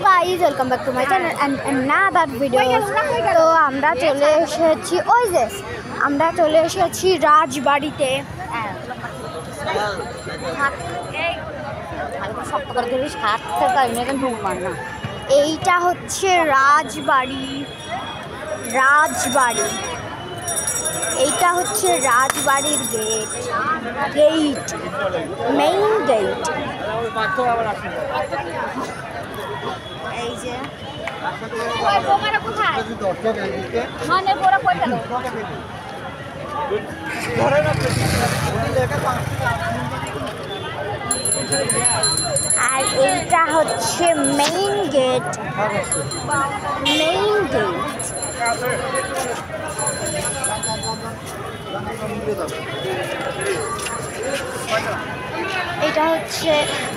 Guys, welcome back to my channel and another video. তো আমরা চলে এসেছি রাজবাড়িতে। এইটা হচ্ছে রাজবাড়ি। এইটা হচ্ছে রাজবাড়ির গেট, মেইন গেট। এই যে আর এইটা হচ্ছে মেইন গেট। এটা হচ্ছে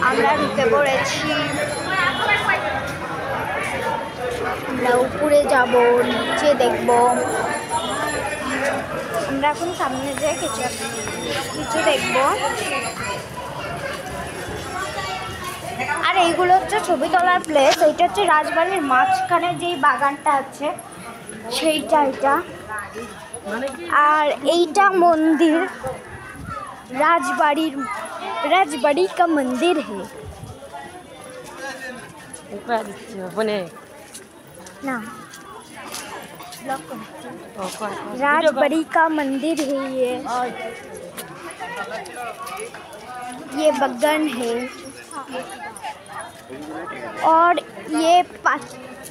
আমরা ঢুকে পড়েছি। আমরা উপরে যাব, নিচে দেখব। আমরা এখন সামনে যেয়ে কিছু দেখব। আর এইগুলো হচ্ছে ছবি তোলার প্লেস। এইটা হচ্ছে রাজবাড়ির মাঝখানে যেই বাগানটা আছে সেইটা এটা। আর এইটা মন্দির, राजबाड़ी का मंदिर है ना। राजबाड़ी का मंदिर है ये बगन है। और ये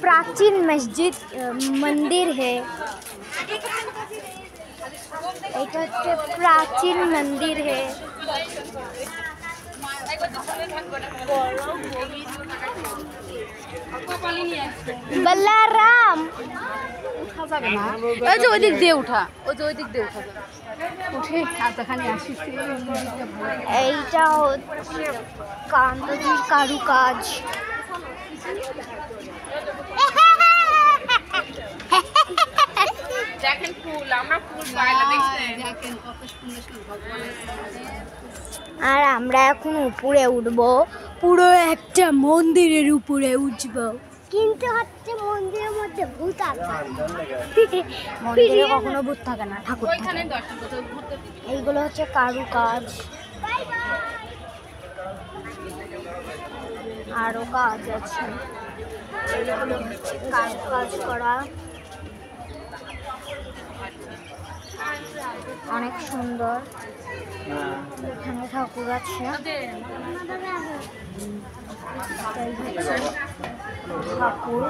प्राचीन मंदिर है। এটা হচ্ছে প্রাচীন মন্দির হে। বলরাম উঠা যাবে না, ওই যে ওই দিক দিয়ে উঠা, উঠে এখানে আসিস। এইটা হচ্ছে কান্তজির কারুকাজ। আর আমরা এখন উপরে উঠবো, পুরো একটা মন্দিরের উপরে উঠবো। কিন্তু হচ্ছে মন্দিরের মধ্যে ভূত আছে। মন্দিরে কখনো ভূত থাকে না, ঠাকুর থাকে। এইগুলো হচ্ছে কারুকাজ, আরো কাজ আছে। এইগুলো হচ্ছে কারুকাজ করা, অনেক সুন্দর। এখানে ঠাকুর আছে, ঠাকুর।